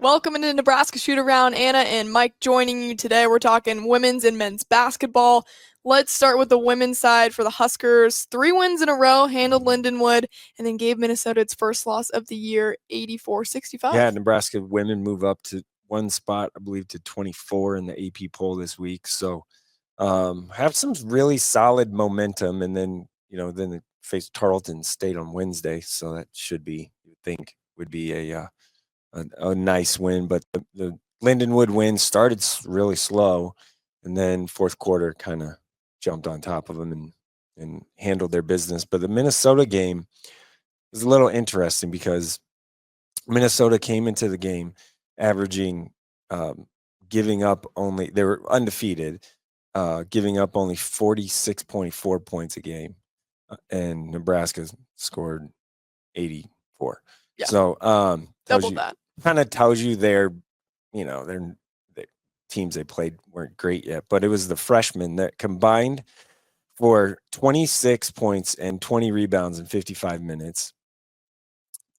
Welcome into Nebraska Shootaround. Anna and Mike joining you today. We're talking women's and men's basketball. Let's start with the women's side for the Huskers. 3 wins in a row, handled Lindenwood, and then gave Minnesota its first loss of the year, 84-65. Yeah, Nebraska women move up to one spot, I believe, to 24 in the AP poll this week. So have some really solid momentum, and then then they face Tarleton State on Wednesday, so that should be, you would think, would be a nice win. But the Lindenwood win started really slow, and then fourth quarter kind of jumped on top of them and handled their business. But the Minnesota game was a little interesting because Minnesota came into the game averaging, giving up only, they were undefeated, giving up only 46.4 points a game, and Nebraska scored 84. Yeah. So Double that. Kind of tells you their teams they played weren't great yet, but it was the freshmen that combined for 26 points and 20 rebounds in 55 minutes.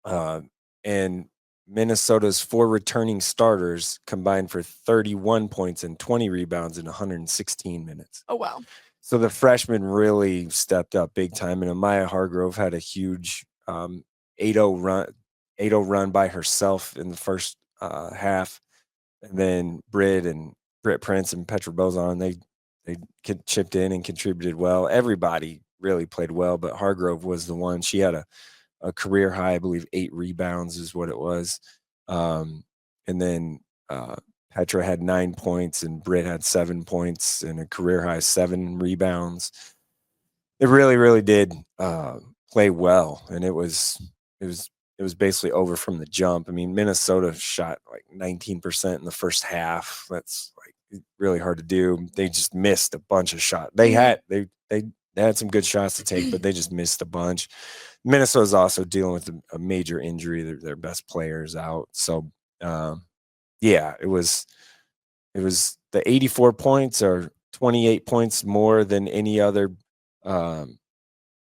And Minnesota's 4 returning starters combined for 31 points and 20 rebounds in 116 minutes. Oh, wow. So the freshmen really stepped up big time, and Amaya Hargrove had a huge 8-0 run by herself in the first half. And then Britt Prince and Petra Bozon, they chipped in and contributed well. Everybody really played well, but Hargrove was the one. She had a career high, I believe 8 rebounds is what it was. And then Petra had 9 points and Britt had 7 points and a career high 7 rebounds. It really, really did play well, and it was basically over from the jump. I mean, Minnesota shot like 19% in the first half. That's like really hard to do. They just missed a bunch of shots. They had some good shots to take, but they just missed a bunch. Minnesota's also dealing with a major injury. Their best players out. So yeah, it was the 84 points or 28 points more than any other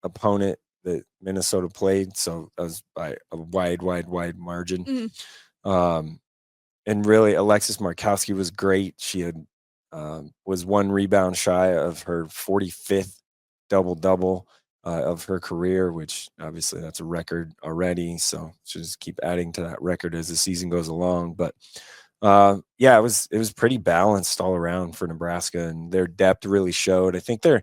opponent that Minnesota played. So that was by a wide margin. And really, Alexis Markowski was great. She had was 1 rebound shy of her 45th double-double of her career, which obviously that's a record already. So she'll just keep adding to that record as the season goes along. But yeah, it was pretty balanced all around for Nebraska, and their depth really showed. I think they're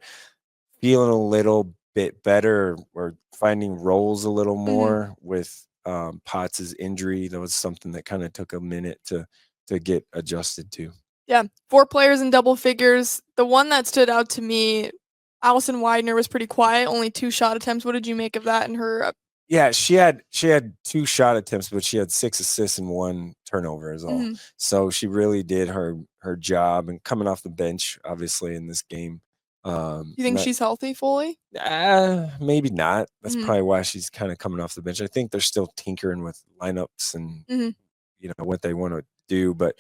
feeling a little bit better or finding roles a little more with Potts' injury. That was something that kind of took a minute to get adjusted to. Yeah, 4 players in double figures. The one that stood out to me, Allison Widener, was pretty quiet, only 2 shot attempts. What did you make of that in her? Yeah, she had 2 shot attempts, but she had 6 assists and 1 turnover as well. So she really did her job, and coming off the bench, obviously, in this game. You think she's healthy fully? Maybe not. That's probably why she's kind of coming off the bench. I think they're still tinkering with lineups and what they want to do, but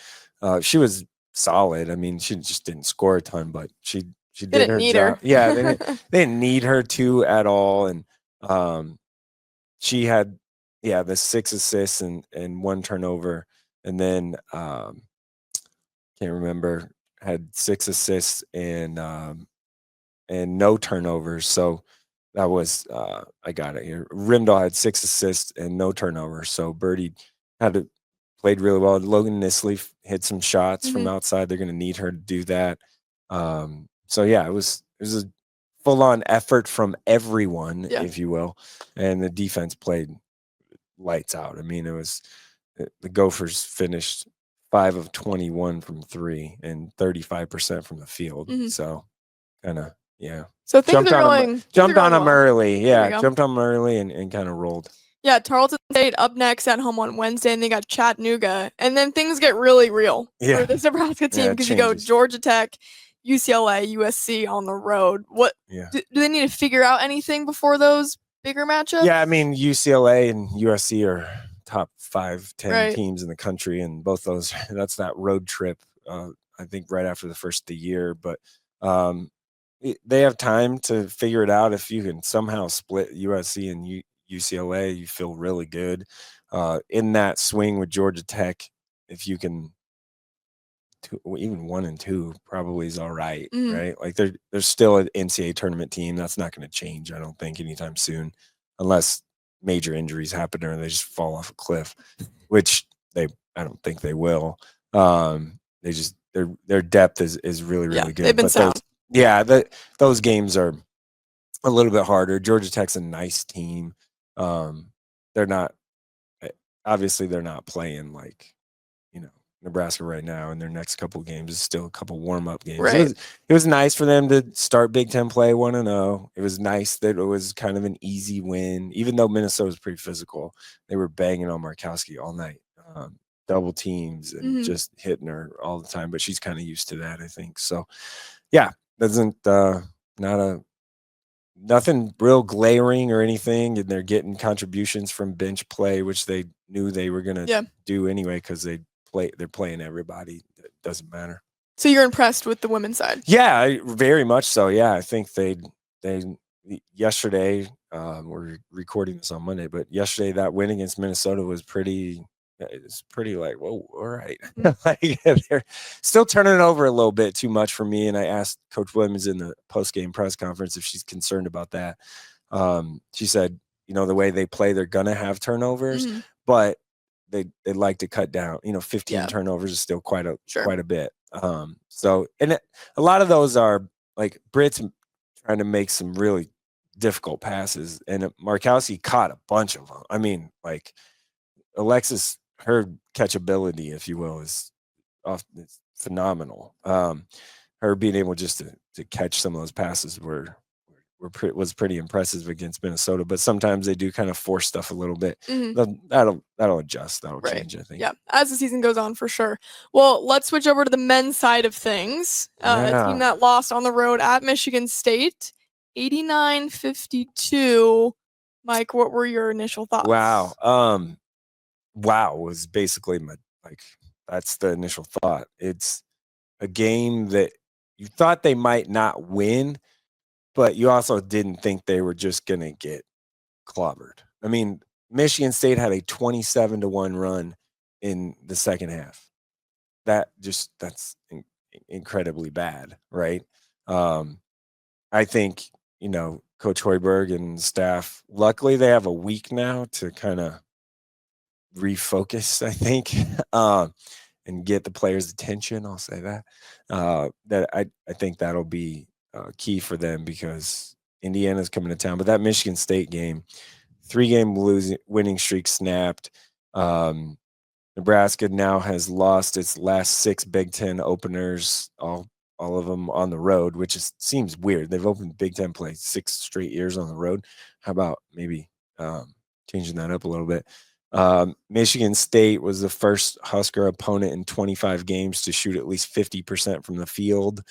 she was solid. I mean, she just didn't score a ton, but she did her job. Yeah, they didn't need her to at all, and she had the 6 assists and 1 turnover, and then can't remember, had 6 assists and no turnovers. So that was I got it here. Rimdahl had 6 assists and no turnovers. So Birdie played really well. Logan Nisley hit some shots from outside. They're going to need her to do that. So yeah, it was a full-on effort from everyone, if you will, and the defense played lights out. I mean, the Gophers finished 5 of 21 from 3 and 35% from the field. So kind of. Yeah. So things are going. Jumped on them early. Yeah, jumped on them early and kind of rolled. Yeah, Tarleton State up next at home on Wednesday, and they got Chattanooga, and then things get really real for this Nebraska team because you go Georgia Tech, UCLA, USC on the road. What do they need to figure out anything before those bigger matchups? Yeah, I mean, UCLA and USC are top 5, 10 teams in the country, and both those, that's that road trip. I think right after the first of the year, but they have time to figure it out. If you can somehow split USC and UCLA, you feel really good. In that swing with Georgia Tech if you can, even 1 and 2 probably is all right, right? Like there's still an NCAA tournament team. That's not going to change, I don't think, anytime soon, unless major injuries happen or they just fall off a cliff, which I don't think they will. They just their depth is really good. They've been sound. Those games are a little bit harder. Georgia Tech's a nice team. They're not obviously they're not playing like, Nebraska right now, and their next couple games is still a couple warm-up games. Right. It was nice for them to start Big Ten play 1-0. It was nice that it was kind of an easy win, even though Minnesota was pretty physical. They were banging on Markowski all night, double teams and just hitting her all the time. But she's kind of used to that, I think. So, yeah, nothing real glaring or anything, and they're getting contributions from bench play, which they knew they were going to do anyway because they're playing everybody. It doesn't matter. So you're impressed with the women's side? Yeah, very much so. Yeah, I think they yesterday, we're recording this on Monday, but yesterday that win against Minnesota was pretty. It's pretty like, whoa, all right. Like they're still turning it over a little bit too much for me. And I asked Coach Williams in the post-game press conference if she's concerned about that. She said, the way they play, they're gonna have turnovers, but they like to cut down. 15 turnovers is still quite a bit. So a lot of those are like Britt's trying to make some really difficult passes, and Markowski caught a bunch of them. I mean, like Alexis, her catchability, if you will, is it's phenomenal. Her being able just to catch some of those passes was pretty impressive against Minnesota, but sometimes they do kind of force stuff a little bit. That'll adjust. That'll change, I think. Yeah, as the season goes on, for sure. Well, let's switch over to the men's side of things. A team that lost on the road at Michigan State, 89-52. Mike, what were your initial thoughts? Wow was basically that's the initial thought. It's a game that you thought they might not win, but you also didn't think they were just going to get clobbered. I mean, Michigan State had a 27-1 run in the second half. That's incredibly bad, right? I think, Coach Hoiberg and staff, luckily they have a week now to kind of refocus, I think, and get the players' attention. I'll say that. That I think that'll be key for them because Indiana's coming to town. But that Michigan State game, 3-game winning streak snapped. Nebraska now has lost its last 6 Big Ten openers, all of them on the road, which seems weird. They've opened Big Ten play 6 straight years on the road. How about maybe changing that up a little bit? Michigan State was the first Husker opponent in 25 games to shoot at least 50% from the field.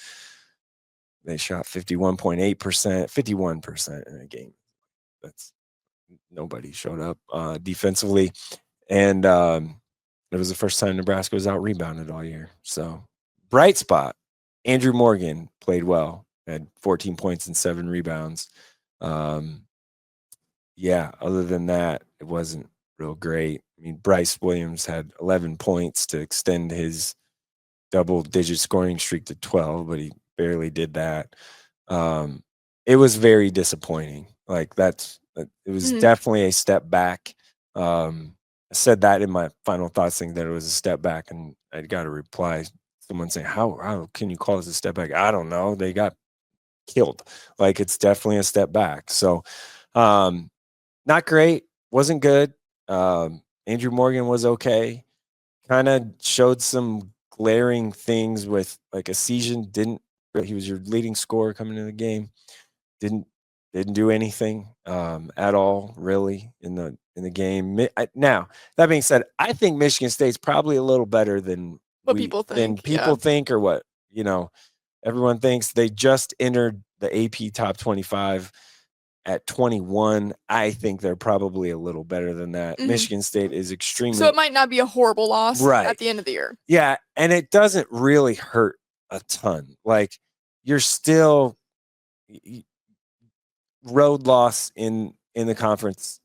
They shot 51.8%, 51% in a game. That's nobody showed up defensively. And it was the first time Nebraska was out rebounded all year. So bright spot. Andrew Morgan played well, had 14 points and 7 rebounds. Other than that, it wasn't real great. I mean, Bryce Williams had 11 points to extend his double-digit scoring streak to 12, but he barely did that. It was very disappointing. Like it was definitely a step back. I said that in my final thoughts thing that it was a step back, and I got a reply. Someone saying, "How can you call this a step back?" I don't know. They got killed. Like it's definitely a step back. So, not great. Wasn't good. Andrew Morgan was okay. Kind of showed some glaring things with like a season. He was your leading scorer coming into the game. Didn't do anything at all really in the game. Now that being said, I think Michigan State's probably a little better than people think, or what everyone thinks. They just entered the AP top 25 at 21. I think they're probably a little better than that. Michigan State is extremely. So it might not be a horrible loss at the end of the year. Yeah, and it doesn't really hurt a ton. Like you're still road loss in the conference,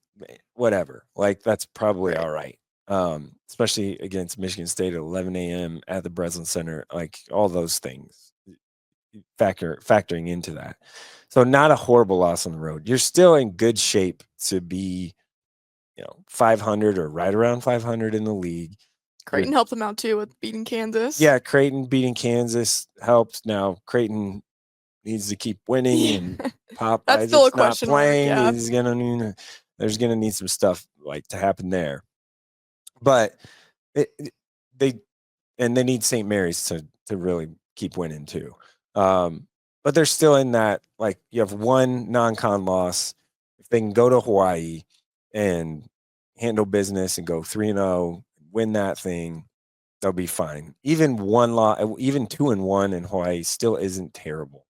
whatever. Like that's probably all right. especially against Michigan State at 11 a.m. at the Breslin Center, like all those things factoring into that. So not a horrible loss on the road. You're still in good shape to be, 500 or right around 500 in the league. Creighton helped them out too with beating Kansas. Yeah, Creighton beating Kansas helps. Now Creighton needs to keep winning, and Pop That's still a Isaac's not question mark, playing. yeah. There's gonna need some stuff like to happen there. But they need St. Mary's to really keep winning too. But they're still in that, like, you have one non-con loss. If they can go to Hawaii and handle business and go 3-0, win that thing, they'll be fine. Even one loss, even 2-1 in Hawaii still isn't terrible,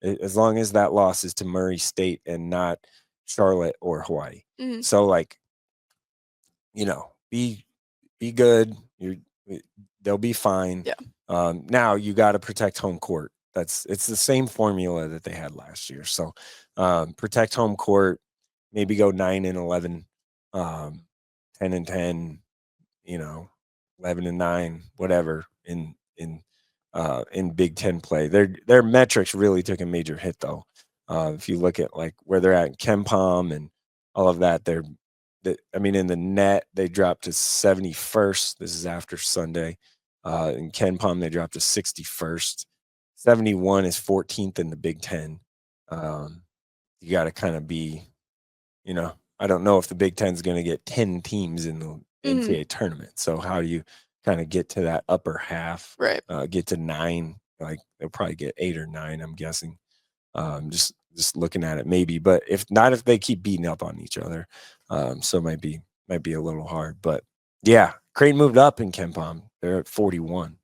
as long as that loss is to Murray State and not Charlotte or Hawaii. Mm-hmm. So, like, be good. They'll be fine. Yeah. Now you got to protect home court. It's the same formula that they had last year. So protect home court. Maybe go 9-11, 10-10. 11-9, whatever in Big Ten play. Their metrics really took a major hit though. If you look at like where they're at in KenPom and all of that, in the net, they dropped to 71st. This is after Sunday. In KenPom, they dropped to 61st. 71 is 14th in the Big Ten. You got to kind of be, I don't know if the Big Ten is going to get 10 teams in the NCAA tournament. So how do you kind of get to that upper half? Right. Get to 9. Like they'll probably get 8 or 9, I'm guessing. Just looking at it, maybe, but if not, if they keep beating up on each other, so it might be a little hard. But yeah, Creighton moved up in KenPom. They're at 41,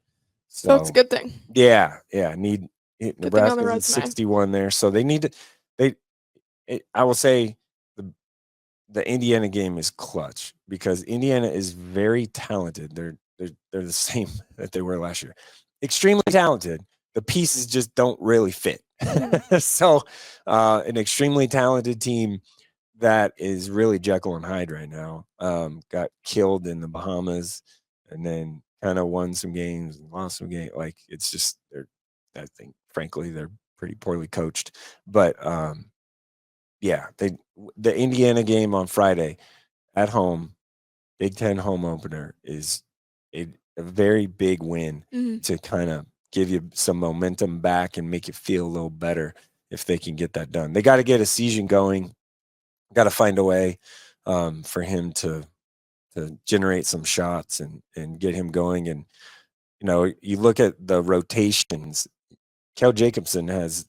so it's a good thing. Yeah. Nebraska's at 61 there, so they need to. I will say the Indiana game is clutch because Indiana is very talented. They're the same that they were last year, extremely talented. The pieces just don't really fit. So an extremely talented team that is really Jekyll and Hyde right now. Got killed in the Bahamas and then kind of won some games and lost some games. Like it's just I think frankly they're pretty poorly coached. But yeah, the Indiana game on Friday at home, Big Ten home opener is a very big win to kind of give you some momentum back and make you feel a little better if they can get that done. They got to get a season going. Got to find a way for him to generate some shots and get him going. And you look at the rotations. Kel Jacobson has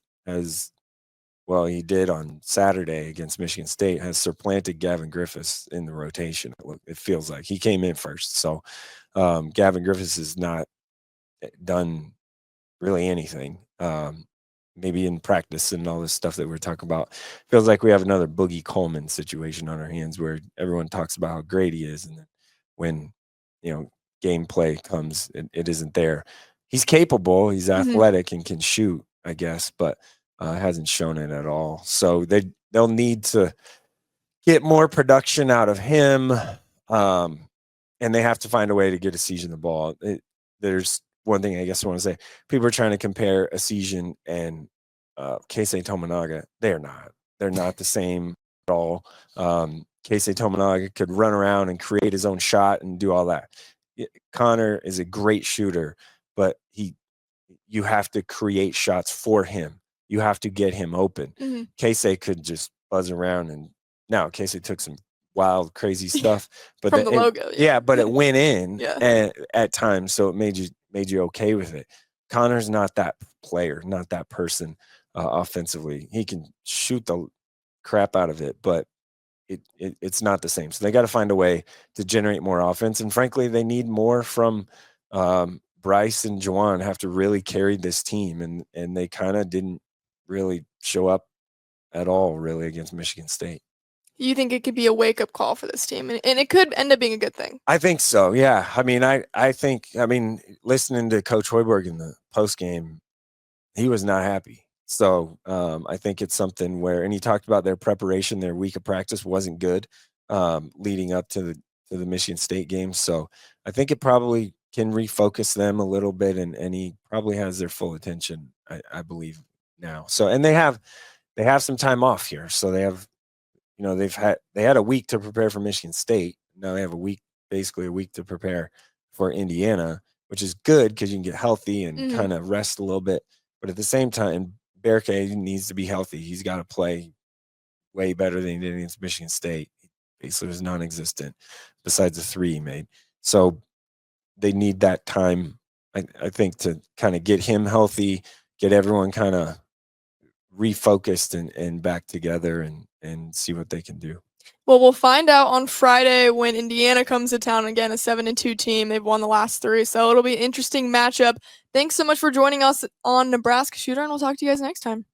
well, he did on Saturday against Michigan State, has supplanted Gavin Griffiths in the rotation. It feels like he came in first. So Gavin Griffiths has not done really anything. Maybe in practice and all this stuff that we're talking about. Feels like we have another Boogie Coleman situation on our hands where everyone talks about how great he is. And then when, gameplay comes, it isn't there. He's capable. He's athletic and can shoot, I guess, but hasn't shown it at all. So they'll need to get more production out of him, and they have to find a way to get a season the ball. There's one thing I guess I want to say. People are trying to compare a season and Keisei Tominaga. They're not the same at all. Keisei Tominaga could run around and create his own shot and do all that. Connor is a great shooter, but you have to create shots for him. You have to get him open. Keisei could just buzz around, and now Keisei took some wild, crazy stuff, but from the logo, but it went in at times, so it made you okay with it. Connor's not that player, not that person offensively. He can shoot the crap out of it, but it's not the same. So they got to find a way to generate more offense, and frankly, they need more from Bryce and Juwan. Have to really carry this team, and they kind of didn't really show up at all, really, against Michigan State. You think it could be a wake-up call for this team, and it could end up being a good thing? I think so, yeah. I think listening to Coach Hoiberg in the postgame, he was not happy. So I think it's something where, and he talked about their preparation, their week of practice wasn't good leading up to to the Michigan State game. So I think it probably can refocus them a little bit, and he probably has their full attention, I believe now. So, and they have some time off here. So they have, they had a week to prepare for Michigan State. Now they have basically a week to prepare for Indiana, which is good because you can get healthy and kind of rest a little bit. But at the same time, Berke needs to be healthy. He's got to play way better than he did against Michigan State. He basically was non-existent besides the 3 he made. So they need that time, I think, to kind of get him healthy, get everyone kind of refocused and back together and see what they can do. Well, we'll find out on Friday when Indiana comes to town again, a 7-2 team. They've won the last 3, so it'll be an interesting matchup. Thanks so much for joining us on Nebraska Shooter, and we'll talk to you guys next time.